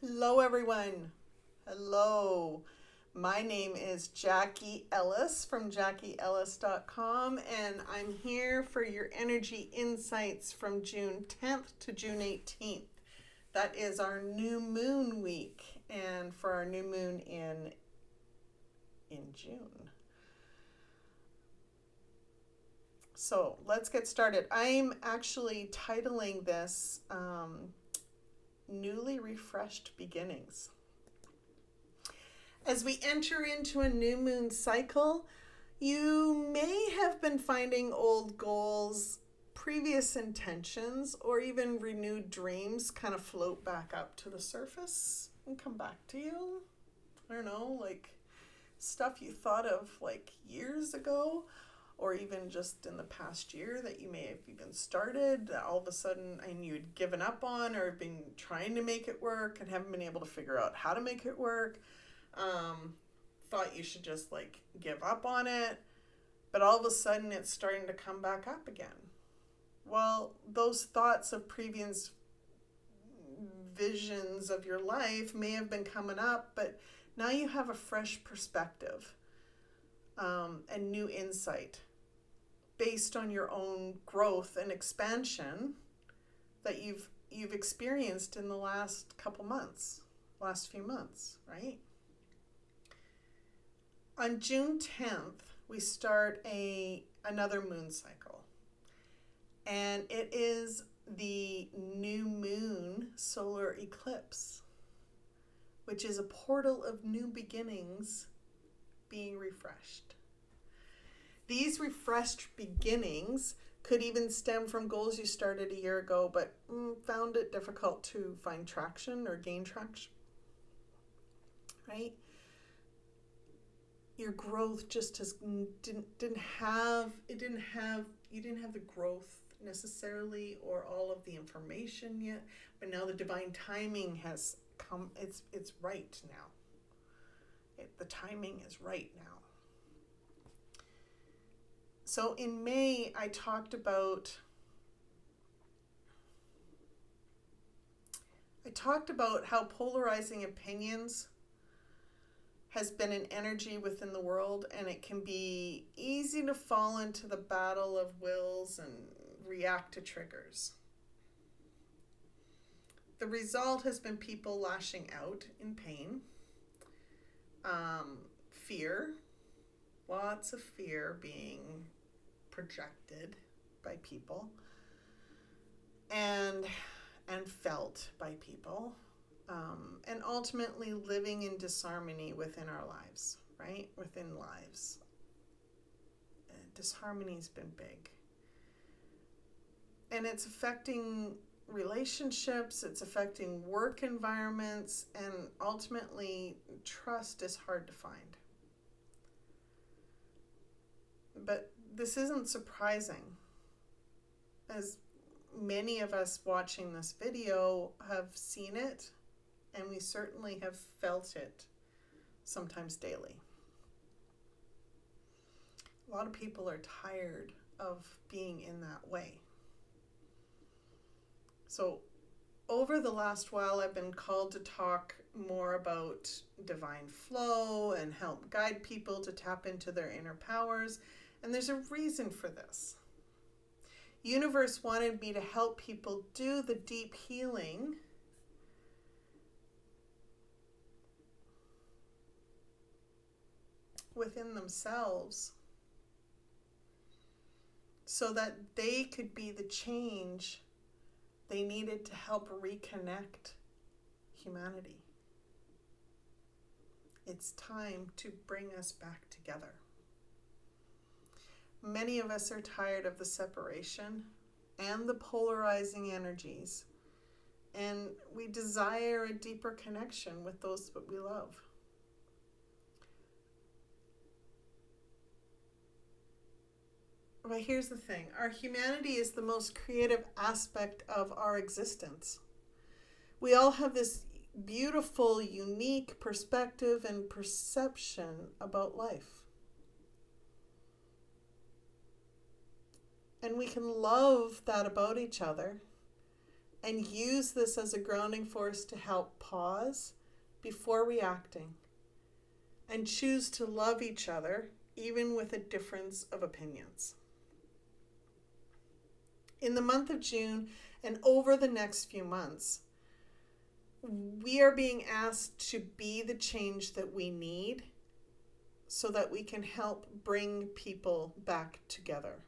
Hello, everyone. Hello. My name is Jackie Ellis from JackieEllis.com, and I'm here for your energy insights from June 10th to June 18th. That is our new moon week, and for our new moon in June. So let's get started. I'm actually titling this Newly Refreshed Beginnings. As we enter into a new moon cycle, you may have been finding old goals, previous intentions, or even renewed dreams kind of float back up to the surface and come back to you. I don't know, like stuff you thought of like years ago, or even just in the past year that you may have even started, all of a sudden, and you'd given up on or been trying to make it work and haven't been able to figure out how to make it work. Thought you should just like give up on it, but all of a sudden it's starting to come back up again. Well, those thoughts of previous visions of your life may have been coming up, but now you have a fresh perspective and new insight based on your own growth and expansion that you've experienced in the last few months, right? On June 10th, we start another moon cycle. And it is the new moon solar eclipse, which is a portal of new beginnings being refreshed. These refreshed beginnings could even stem from goals you started a year ago, but found it difficult to find traction or gain traction, right? Your growth just didn't have the growth necessarily or all of the information yet, but now the divine timing has come. It's right now. The timing is right now. So in May, I talked about how polarizing opinions has been an energy within the world, and it can be easy to fall into the battle of wills and react to triggers. The result has been people lashing out in pain, fear, lots of fear being projected by people and felt by people. And ultimately living in disharmony within our lives, right? Within lives. Disharmony's been big. And it's affecting relationships, it's affecting work environments, and ultimately trust is hard to find. But this isn't surprising, as many of us watching this video have seen it, and we certainly have felt it sometimes daily. A lot of people are tired of being in that way. So over the last while, I've been called to talk more about divine flow and help guide people to tap into their inner powers. And there's a reason for this. Universe wanted me to help people do the deep healing within themselves so that they could be the change they needed to help reconnect humanity. It's time to bring us back together. Many of us are tired of the separation and the polarizing energies, and we desire a deeper connection with those that we love. But here's the thing, our humanity is the most creative aspect of our existence. We all have this beautiful, unique perspective and perception about life. And we can love that about each other and use this as a grounding force to help pause before reacting and choose to love each other, even with a difference of opinions. In the month of June and over the next few months, we are being asked to be the change that we need so that we can help bring people back together.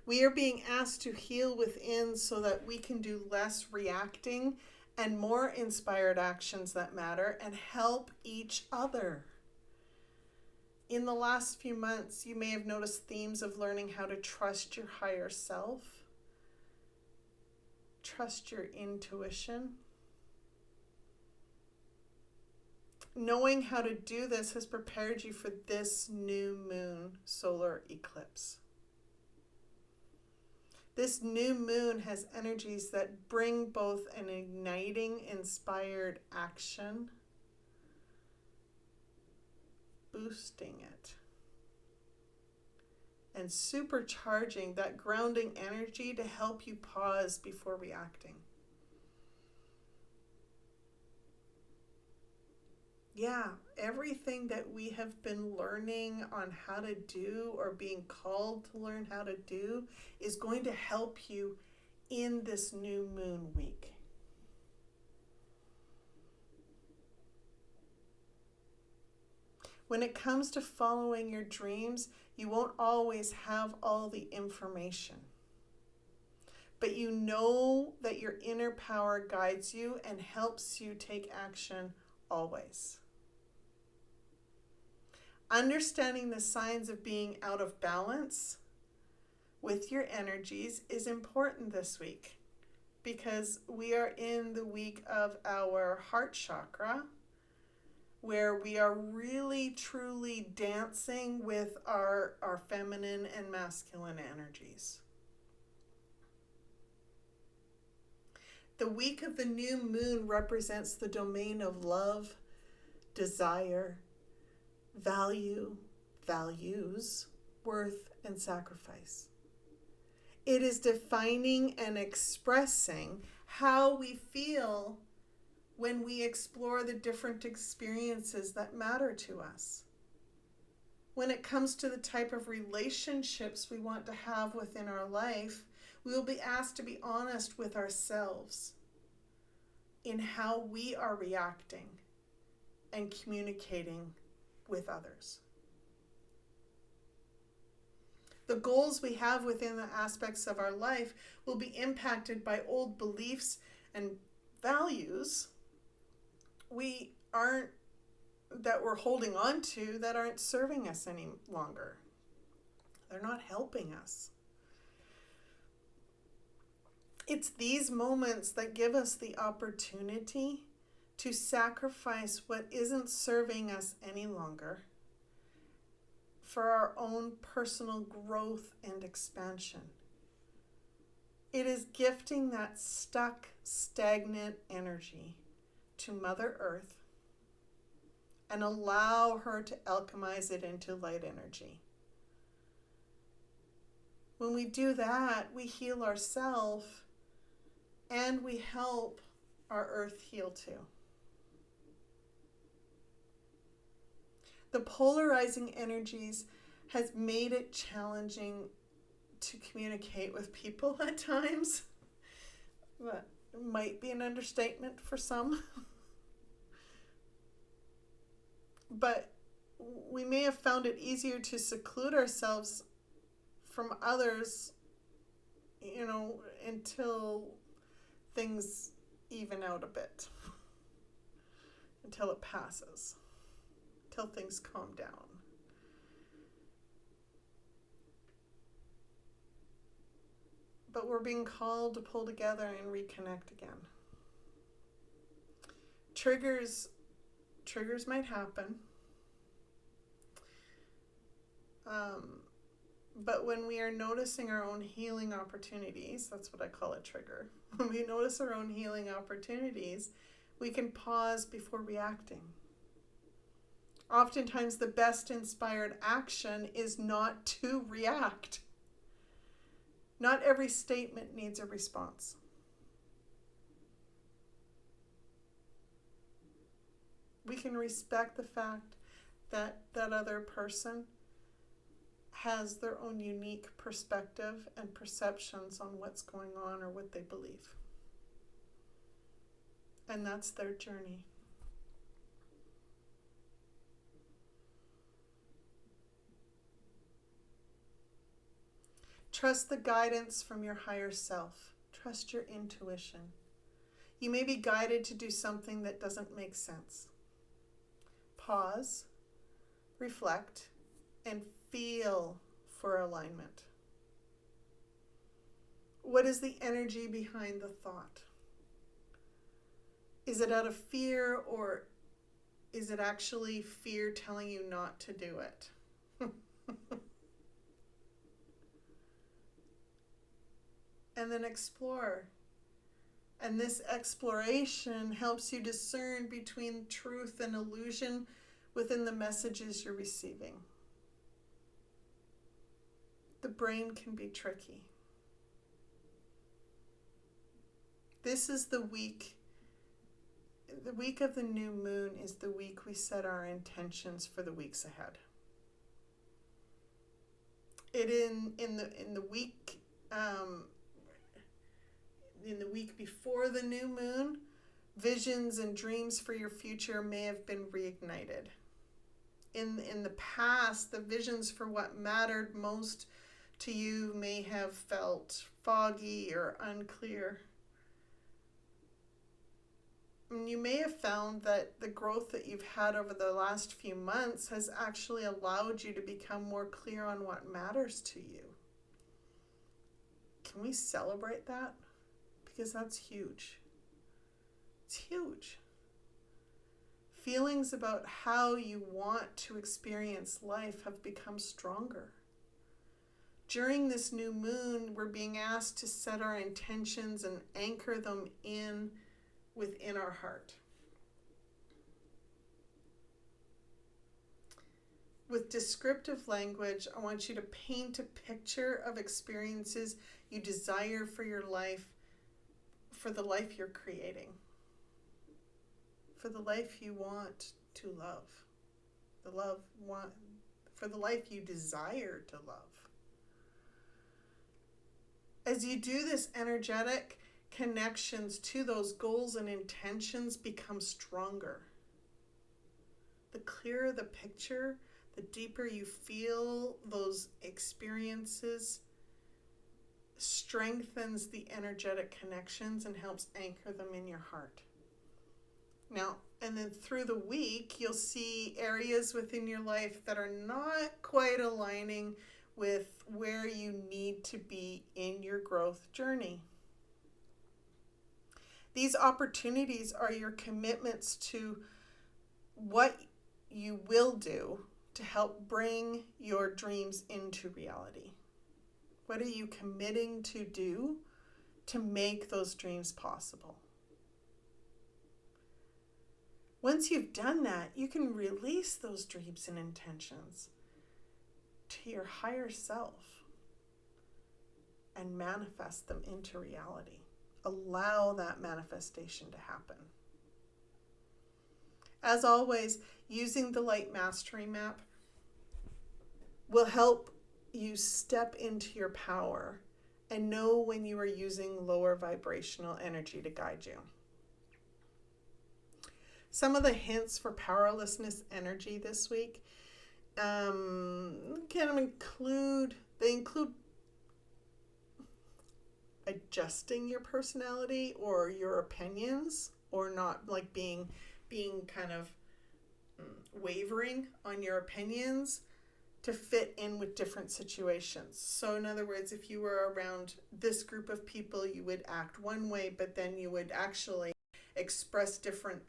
We are being asked to heal within so that we can do less reacting and more inspired actions that matter and help each other. In the last few months, you may have noticed themes of learning how to trust your higher self, trust your intuition. Knowing how to do this has prepared you for this new moon solar eclipse. This new moon has energies that bring both an igniting, inspired action, boosting it, and supercharging that grounding energy to help you pause before reacting. Yeah, everything that we have been learning on how to do or being called to learn how to do is going to help you in this new moon week. When it comes to following your dreams, you won't always have all the information. But you know that your inner power guides you and helps you take action always. Understanding the signs of being out of balance with your energies is important this week because we are in the week of our heart chakra, where we are really truly dancing with our feminine and masculine energies. The week of the new moon represents the domain of love, desire, value, values, worth, and sacrifice. It is defining and expressing how we feel when we explore the different experiences that matter to us. When it comes to the type of relationships we want to have within our life, we will be asked to be honest with ourselves in how we are reacting and communicating with others. The goals we have within the aspects of our life will be impacted by old beliefs and values that we're holding on to that aren't serving us any longer. They're not helping us. It's these moments that give us the opportunity to sacrifice what isn't serving us any longer for our own personal growth and expansion. It is gifting that stuck, stagnant energy to Mother Earth and allow her to alchemize it into light energy. When we do that, we heal ourselves and we help our Earth heal too. The polarizing energies has made it challenging to communicate with people at times. That might be an understatement for some. But we may have found it easier to seclude ourselves from others, until things even out a bit, until it passes, until things calm down. But we're being called to pull together and reconnect again. Triggers might happen. But when we are noticing our own healing opportunities, that's what I call a trigger. When we notice our own healing opportunities, we can pause before reacting. Oftentimes, the best inspired action is not to react. Not every statement needs a response. We can respect the fact that that other person has their own unique perspective and perceptions on what's going on or what they believe. And that's their journey. Trust the guidance from your higher self. Trust your intuition. You may be guided to do something that doesn't make sense. Pause, reflect, and feel for alignment. What is the energy behind the thought? Is it out of fear, or is it actually fear telling you not to do it? And then explore. And this exploration helps you discern between truth and illusion within the messages you're receiving. The brain can be tricky. This is the week. The week of the new moon is the week we set our intentions for the weeks ahead. In the week before the new moon, visions and dreams for your future may have been reignited. In the past, the visions for what mattered most to you may have felt foggy or unclear. And you may have found that the growth that you've had over the last few months has actually allowed you to become more clear on what matters to you. Can we celebrate that? Because that's huge. It's huge. Feelings about how you want to experience life have become stronger. During this new moon, we're being asked to set our intentions and anchor them within our heart. With descriptive language, I want you to paint a picture of experiences you desire for your life, for the life you're creating, for the life you want to love, for the life you desire to love. As you do this, energetic connections to those goals and intentions become stronger. The clearer the picture, the deeper you feel those experiences, strengthens the energetic connections and helps anchor them in your heart. Now, and then through the week, you'll see areas within your life that are not quite aligning with where you need to be in your growth journey. These opportunities are your commitments to what you will do to help bring your dreams into reality. What are you committing to do to make those dreams possible? Once you've done that, you can release those dreams and intentions to your higher self and manifest them into reality. Allow that manifestation to happen. As always, using the Light Mastery Map will help you step into your power and know when you are using lower vibrational energy to guide you. Some of the hints for powerlessness energy this week include adjusting your personality or your opinions, or not like being kind of wavering on your opinions to fit in with different situations. So in other words, if you were around this group of people, you would act one way, but then you would actually express different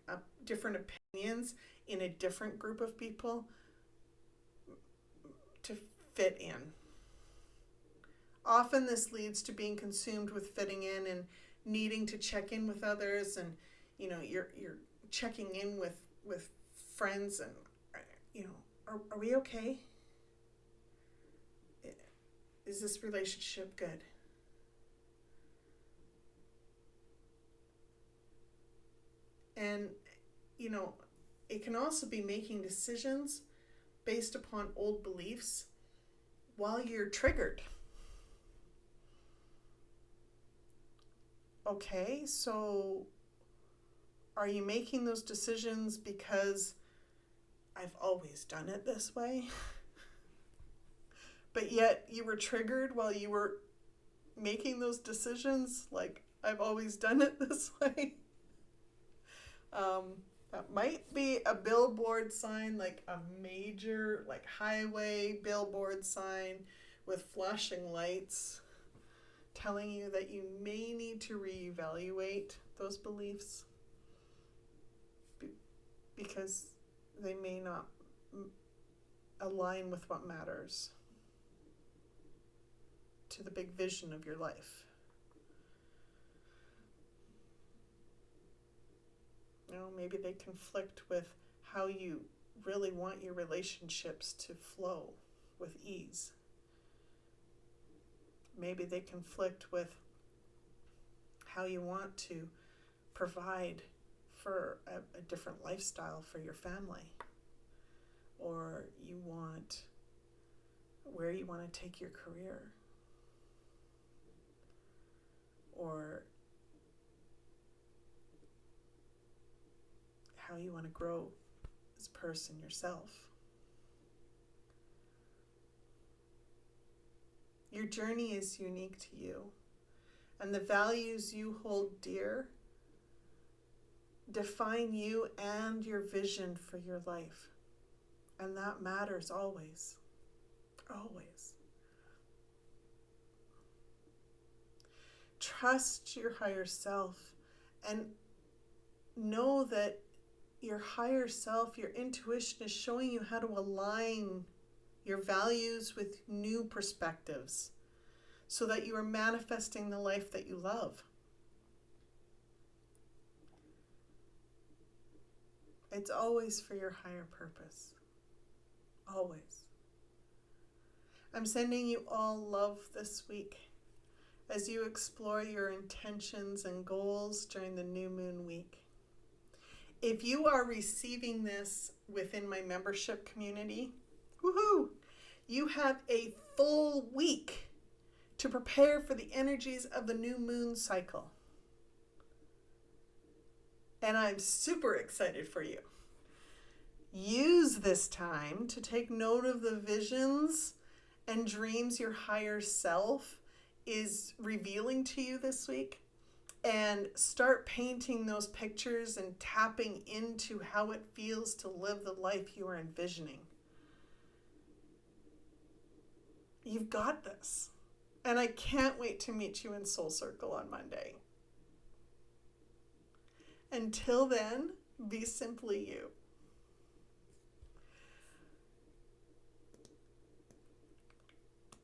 opinions in a different group of people to fit in. Often this leads to being consumed with fitting in and needing to check in with others, and you're checking in with friends and are we okay? Is this relationship good? And, it can also be making decisions based upon old beliefs while you're triggered. Okay, so are you making those decisions because I've always done it this way? But yet you were triggered while you were making those decisions, like, I've always done it this way. That might be a billboard sign, like a major, like, highway billboard sign with flashing lights telling you that you may need to reevaluate those beliefs because they may not align with what matters to the big vision of your life. Maybe they conflict with how you really want your relationships to flow with ease. Maybe they conflict with how you want to provide for a different lifestyle for your family, or where you want to take your career, or how you want to grow as a person yourself. Your journey is unique to you, and the values you hold dear define you and your vision for your life. And that matters always. Always. Trust your higher self and know that your higher self, your intuition is showing you how to align your values with new perspectives so that you are manifesting the life that you love. It's always for your higher purpose. Always. I'm sending you all love this week as you explore your intentions and goals during the new moon week. If you are receiving this within my membership community, woohoo! You have a full week to prepare for the energies of the new moon cycle. And I'm super excited for you. Use this time to take note of the visions and dreams your higher self is revealing to you this week, and start painting those pictures and tapping into how it feels to live the life you are envisioning. You've got this. And I can't wait to meet you in Soul Circle on Monday. Until then, be simply you.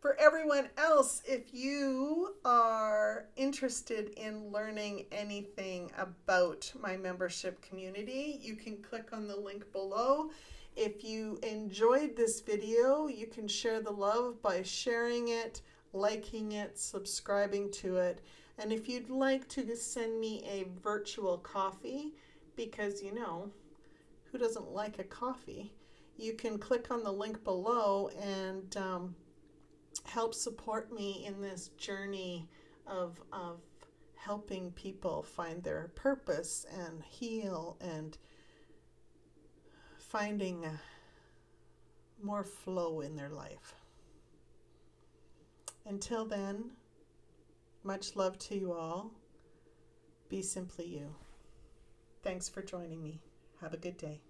For everyone else, if you are interested in learning anything about my membership community, you can click on the link below. If you enjoyed this video, you can share the love by sharing it, liking it, subscribing to it. And if you'd like to send me a virtual coffee, because who doesn't like a coffee, you can click on the link below and help support me in this journey of helping people find their purpose and heal and finding more flow in their life. Until then, much love to you all. Be simply you. Thanks for joining me. Have a good day.